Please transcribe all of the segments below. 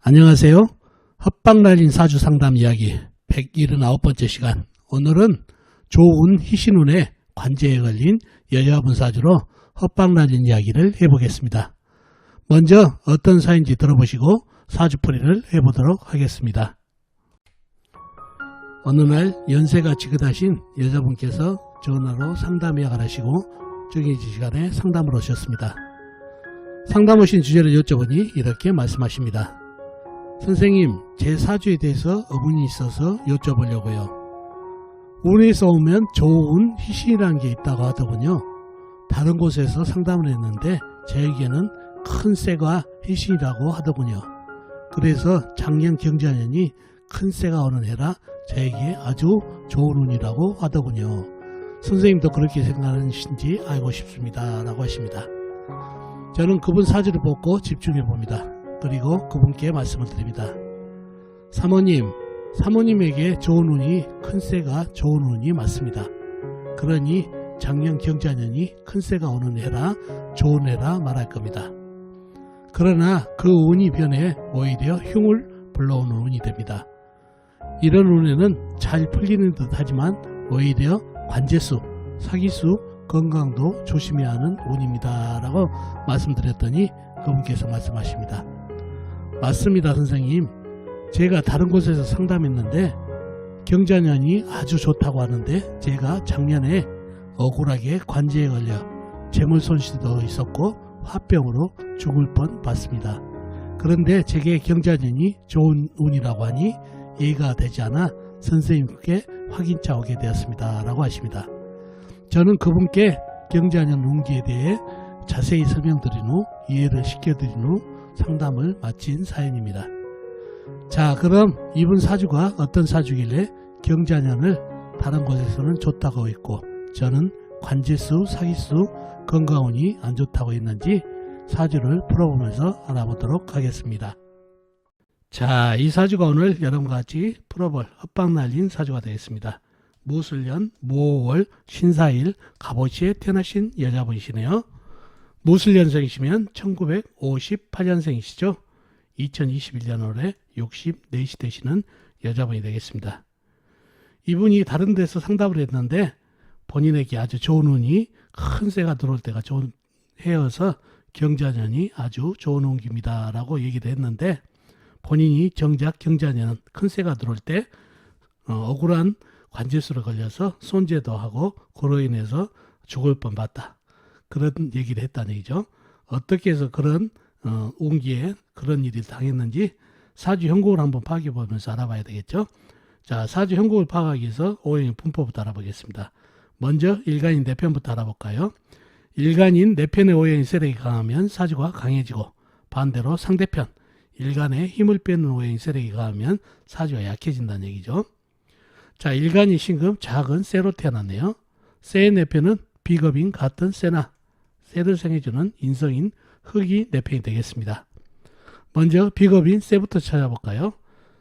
안녕하세요. 헛방 날린 사주 상담 이야기 179번째 시간. 오늘은 조운 희신운의 관제에 걸린 여자분 사주로 헛방 날린 이야기를 해보겠습니다. 먼저 어떤 사인지 들어보시고 사주풀이를 해보도록 하겠습니다. 어느 날 연세가 지긋하신 여자분께서 전화로 상담 예약을 하시고 정해진 시간에 상담을 오셨습니다. 상담 오신 주제를 여쭤보니 이렇게 말씀하십니다. 선생님, 제 사주에 대해서 의문이 있어서 여쭤보려고요. 운에서 오면 조운 희신이라는 게 있다고 하더군요. 다른 곳에서 상담을 했는데 저에게는 큰 쇠가 희신이라고 하더군요. 그래서 작년 경자년이 큰 쇠가 오는 해라 저에게 아주 좋은 운이라고 하더군요. 선생님도 그렇게 생각하시는지 알고 싶습니다. 라고 하십니다. 저는 그분 사주를 보고 집중해 봅니다. 그리고 그분께 말씀을 드립니다. 사모님에게 좋은 운이 큰 쇠가 좋은 운이 맞습니다. 그러니 작년 경자년이 큰 쇠가 오는 해라 좋은 해라 말할 겁니다. 그러나 그 운이 변해 오히려 흉을 불러오는 운이 됩니다. 이런 운에는 잘 풀리는 듯 하지만 오히려 관제수, 사기수, 건강도 조심해야 하는 운입니다. 라고 말씀드렸더니 그분께서 말씀하십니다. 맞습니다, 선생님. 제가 다른 곳에서 상담했는데 경자년이 아주 좋다고 하는데 제가 작년에 억울하게 관제에 걸려 재물 손실도 있었고 화병으로 죽을 뻔 봤습니다. 그런데 제게 경자년이 좋은 운이라고 하니 이해가 되지 않아 선생님께 확인차 오게 되었습니다. 라고 하십니다. 저는 그분께 경자년 운기에 대해 자세히 설명드린 후 이해를 시켜드린 후 상담을 마친 사연입니다. 자, 그럼 이분 사주가 어떤 사주길래 경자년을 다른 곳에서는 좋다고 했고 저는 관제수, 사기수, 건강운이 안 좋다고 했는지 사주를 풀어보면서 알아보도록 하겠습니다. 자, 이 사주가 오늘 여러분과 같이 풀어볼 헛방 날린 사주가 되겠습니다. 무술년, 모월, 신사일, 갑오시에 태어나신 여자분이시네요. 무술년생이시면 1958년생이시죠. 2021년 올해 64시 되시는 여자분이 되겠습니다. 이분이 다른 데서 상담을 했는데 본인에게 아주 좋은 운이 큰 쇠가 들어올 때가 좋은 해여서 경자년이 아주 좋은 운기입니다. 라고 얘기를 했는데 본인이 정작 경자년은 큰 쇠가 들어올 때 억울한 관제수로 걸려서 손재도 하고 그로 인해서 죽을 뻔봤다. 그런 얘기를 했다는 얘기죠. 어떻게 해서 그런 운기에 그런 일이 당했는지 사주 형국을 한번 파악해 보면서 알아봐야 되겠죠. 자, 사주 형국을 파악하기 위해서 오행의 분포부터 알아보겠습니다. 먼저 일간인 내편부터 알아볼까요? 일간인 내편의 오행의 세력이 강하면 사주가 강해지고 반대로 상대편 일간에 힘을 빼는 오행의 세력이 강하면 사주가 약해진다는 얘기죠. 자, 일간이 신금 작은 쇠로 태어났네요. 쇠의 내편은 비겁인 같은 쇠나 쇠를 생해주는 인성인 흙이 내편이 되겠습니다. 먼저 비겁인 쇠부터 찾아볼까요?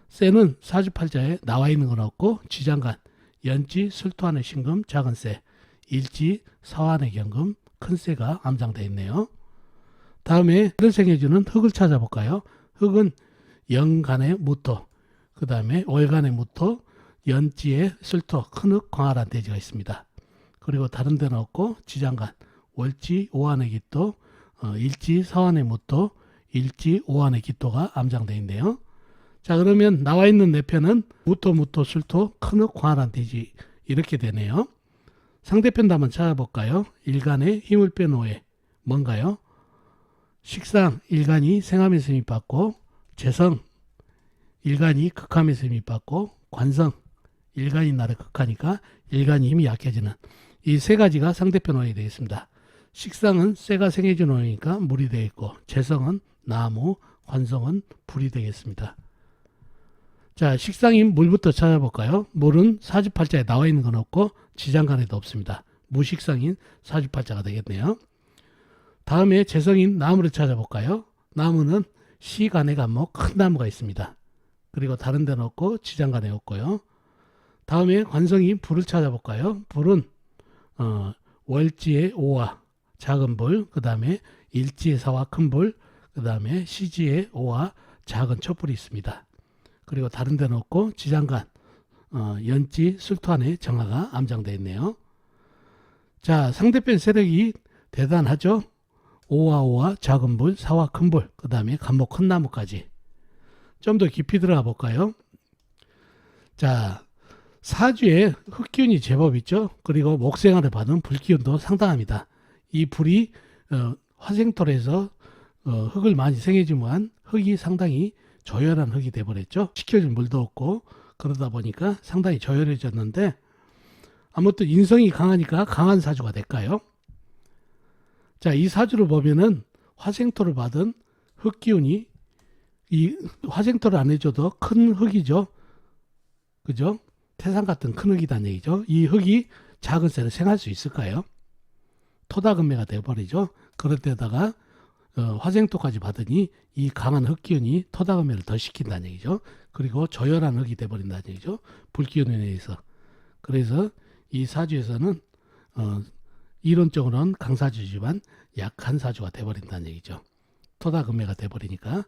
쇠는 사주팔자에 나와 있는 건 없고 지장간, 연지, 술토안의 신금, 작은 쇠, 일지, 사환의 경금, 큰 쇠가 암장되어 있네요. 다음에 쇠를 생해주는 흙을 찾아볼까요? 흙은 영간의 무토, 그 다음에 월간의 무토, 연지의 술토, 큰흙, 광활한 대지가 있습니다. 그리고 다른 데는 없고 지장간, 월지, 오한의 기토, 일지, 사환의 무토, 일지, 오한의 기토가 암장되어 있네요. 자, 그러면 나와 있는 내편은 무토, 술토, 큰흙, 광활한 대지 이렇게 되네요. 상대편도 한번 찾아볼까요? 일간의 힘을 뺀 오해 뭔가요? 식상, 일간이 생함에서 힘받고 재성, 일간이 극함에서 힘받고 관성, 일간이 나를 극하니까 일간이 힘이 약해지는 이 세 가지가 상대편 오행이 되겠습니다. 식상은 쇠가 생해준 오행이니까 물이 되겠고 재성은 나무, 관성은 불이 되겠습니다. 자, 식상인 물부터 찾아볼까요? 물은 사주팔자에 나와 있는 건 없고 지장간에도 없습니다. 무식상인 사주팔자가 되겠네요. 다음에 재성인 나무를 찾아볼까요? 나무는 시간에 간목 큰 나무가 있습니다. 그리고 다른 데는 없고 지장간에 없고요. 다음에 관성인 불을 찾아볼까요? 불은 월지의 오화 작은 불, 그 다음에 일지의 사화 큰 불, 그 다음에 시지의 오화 작은 촛불이 있습니다. 그리고 다른 데는 없고 지장간, 연지, 술토안의 정화가 암장되어 있네요. 자, 상대편 세력이 대단하죠. 오와 오와 작은 불, 사와 큰 불, 그 다음에 간목 큰 나무까지. 좀 더 깊이 들어가 볼까요? 자, 사주에 흑기운이 제법 있죠. 그리고 목생활을 받은 불기운도 상당합니다. 이 불이 화생토에서 흙을 많이 생해주면 흙이 상당히 저열한 흙이 돼버렸죠. 식혀줄 물도 없고 그러다 보니까 상당히 저열해졌는데, 아무튼 인성이 강하니까 강한 사주가 될까요? 자, 이 사주를 보면은 화생토를 받은 흙기운이, 이 화생토를 안 해줘도 큰 흙이죠. 그죠? 태산 같은 큰 흙이란 얘기죠. 이 흙이 작은 쇠를 생할 수 있을까요? 토다금매가 되어버리죠. 그럴 때다가 화생토까지 받으니 이 강한 흙기운이 토다금매를 더 시킨다는 얘기죠. 그리고 저열한 흙이 되어버린다는 얘기죠. 불기운에 의해서. 그래서 이 사주에서는 이론적으로는 강사주지만 약한 사주가 되어버린다는 얘기죠. 토다금매가 되어버리니까.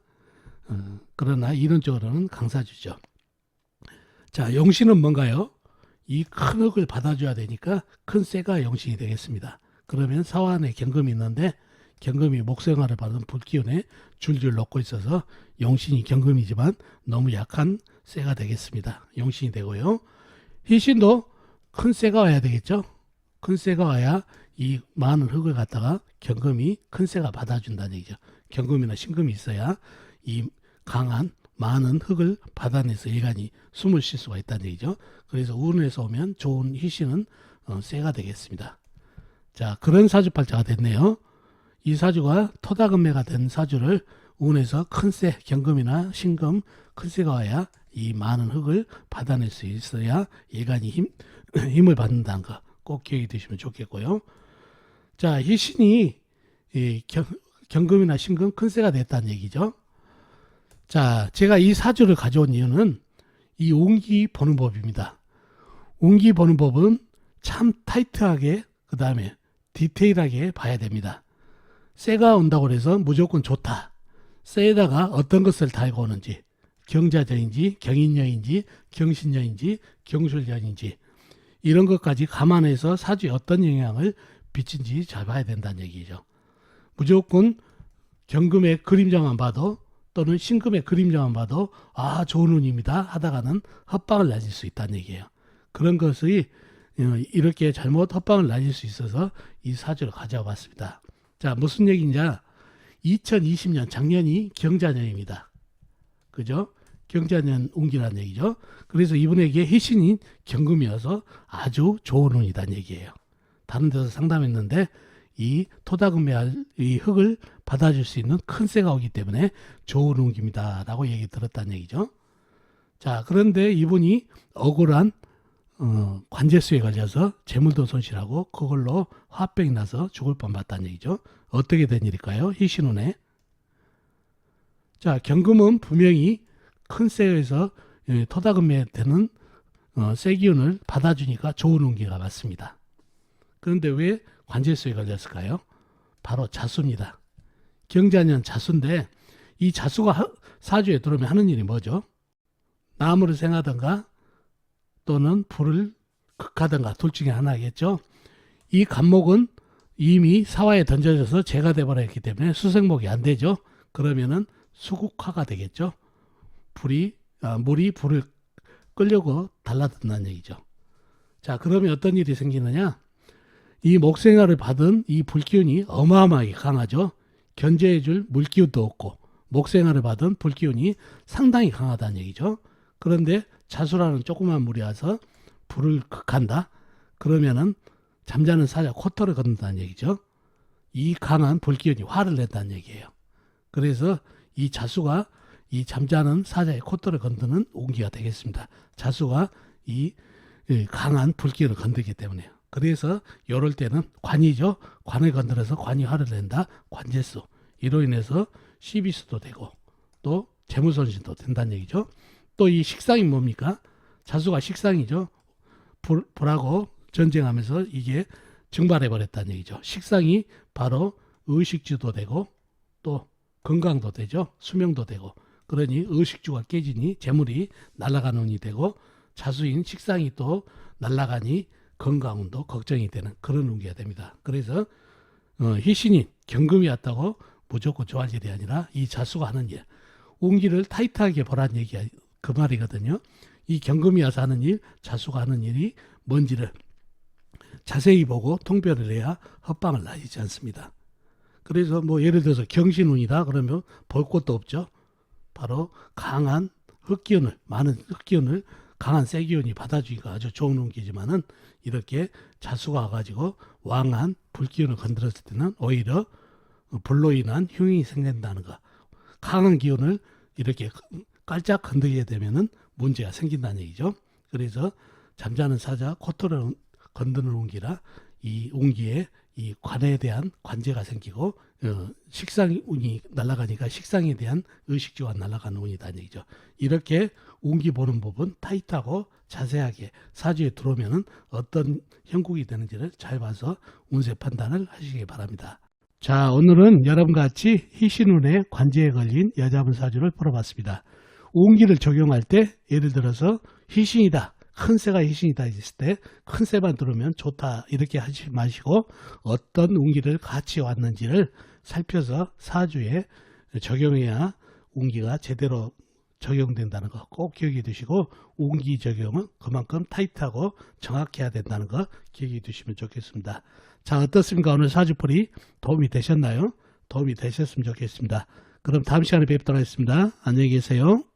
그러나 이론적으로는 강사주죠. 자, 용신은 뭔가요? 이 큰 흙을 받아줘야 되니까 큰 쇠가 용신이 되겠습니다. 그러면 사환에 경금이 있는데 경금이 목생활을 받은 불기운에 줄줄 놓고 있어서 용신이 경금이지만 너무 약한 쇠가 되겠습니다. 용신이 되고요. 희신도 큰 쇠가 와야 되겠죠. 큰 쇠가 와야 이 많은 흙을 갖다가 경금이 큰 쇠가 받아준다는 얘기죠. 경금이나 신금이 있어야 이 강한 많은 흙을 받아내서 일간이 숨을 쉴 수가 있다는 얘기죠. 그래서 운에서 오면 좋은 희신은 쇠가 되겠습니다. 자, 그런 사주팔자가 됐네요. 이 사주가 토다금매가 된 사주를 운에서 큰 쇠, 경금이나 신금, 큰 쇠가 와야 이 많은 흙을 받아낼 수 있어야 일간이 힘을 받는다는 거 꼭 기억해 두시면 좋겠고요. 자, 희신이 경금이나 신금, 큰 쇠가 됐다는 얘기죠. 자, 제가 이 사주를 가져온 이유는 이 운기 보는 법입니다. 운기 보는 법은 참 타이트하게, 그 다음에 디테일하게 봐야 됩니다. 쇠가 온다고 해서 무조건 좋다. 쇠에다가 어떤 것을 달고 오는지, 경자전인지, 경인년인지, 경신년인지, 경술년인지, 이런 것까지 감안해서 사주에 어떤 영향을 비친지 잘 봐야 된다는 얘기죠. 무조건 경금의 그림자만 봐도 또는 신금의 그림자만 봐도 아, 좋은 운입니다 하다가는 헛방을 날릴 수 있다는 얘기예요. 그런 것이 이렇게 잘못 헛방을 날릴 수 있어서 이 사주를 가져와 봤습니다. 자, 무슨 얘기인지, 2020년 작년이 경자년입니다. 그죠? 경자년 운기라는 얘기죠. 그래서 이분에게 희신인 경금이어서 아주 좋은 운이라는 얘기예요. 다른 데서 상담했는데 이 토다금매할 이 흙을 받아줄 수 있는 큰 쇠가 오기 때문에 좋은 운기입니다 라고 얘기 들었다는 얘기죠. 자, 그런데 이분이 억울한 관제수에 걸려서 재물도 손실하고 그걸로 화병이 나서 죽을 뻔봤다는 얘기죠. 어떻게 된 일일까요? 희신운에. 자, 경금은 분명히 큰 쇠에서 토다금매 되는 쇠기운을 받아주니까 좋은 운기가 맞습니다. 그런데 왜 관제수에 걸렸을까요? 바로 자수입니다. 경자년 자수인데 이 자수가 사주에 들어오면 하는 일이 뭐죠? 나무를 생하든가 또는 불을 극하든가 둘 중에 하나겠죠. 이 간목은 이미 사화에 던져져서 재가 되어버렸기 때문에 수생목이 안 되죠. 그러면은 수국화가 되겠죠. 물이 불을 끌려고 달라든다는 얘기죠. 자, 그러면 어떤 일이 생기느냐? 이 목생활을 받은 이 불기운이 어마어마하게 강하죠. 견제해줄 물기운도 없고 목생활을 받은 불기운이 상당히 강하다는 얘기죠. 그런데 자수라는 조그만 물이 와서 불을 극한다. 그러면은 잠자는 사자 코털을 걷는다는 얘기죠. 이 강한 불기운이 화를 낸다는 얘기예요. 그래서 이 자수가 이 잠자는 사자의 코털을 건드는 운기가 되겠습니다. 자수가 이 강한 불기운을 건드기 때문에요. 그래서 이럴 때는 관이죠. 관을 건드려서 관이 화를 낸다. 관제수. 이로 인해서 시비수도 되고 또 재물손실도 된다는 얘기죠. 또 이 식상이 뭡니까? 자수가 식상이죠. 불하고 전쟁하면서 이게 증발해버렸다는 얘기죠. 식상이 바로 의식주도 되고 또 건강도 되죠. 수명도 되고 그러니 의식주가 깨지니 재물이 날아가는 운이 되고 자수인 식상이 또 날아가니 건강운도 걱정이 되는 그런 운기가 됩니다. 그래서 희신이 경금이 왔다고 무조건 좋아할 일이 아니라 이 자수가 하는 일, 운기를 타이트하게 보란 얘기가 그 말이거든요. 이 경금이 와서 하는 일, 자수가 하는 일이 뭔지를 자세히 보고 통별을 해야 헛방을 날리지 않습니다. 그래서 뭐 예를 들어서 경신운이다 그러면 볼 것도 없죠. 바로 강한 흑기운을, 많은 흑기운을 강한 세기운이 받아주기가 아주 좋은 운기지만은 이렇게 자수가 와가지고 왕한 불기운을 건드렸을 때는 오히려 불로 인한 흉이 생긴다는 거. 강한 기운을 이렇게 깔짝 건드리게 되면은 문제가 생긴다는 얘기죠. 그래서 잠자는 사자 코토를 건드는 운기라 이 운기에 이 관에 대한 관제가 생기고 식상운이 날아가니까 식상에 대한 의식주가 날아가는 운이다는 얘기죠. 이렇게 운기 보는 부분 타이트하고 자세하게 사주에 들어오면은 어떤 형국이 되는지를 잘 봐서 운세 판단을 하시기 바랍니다. 자, 오늘은 여러분과 같이 희신운의 관제에 걸린 여자분 사주를 풀어봤습니다. 운기를 적용할 때 예를 들어서 희신이다. 큰 새가 희신이다 했을 때 큰 새만 들으면 좋다 이렇게 하지 마시고 어떤 운기를 같이 왔는지를 살펴서 사주에 적용해야 운기가 제대로 적용된다는 거 꼭 기억해 두시고 운기 적용은 그만큼 타이트하고 정확해야 된다는 거 기억해 두시면 좋겠습니다. 자, 어떻습니까? 오늘 사주풀이 도움이 되셨나요? 도움이 되셨으면 좋겠습니다. 그럼 다음 시간에 뵙도록 하겠습니다. 안녕히 계세요.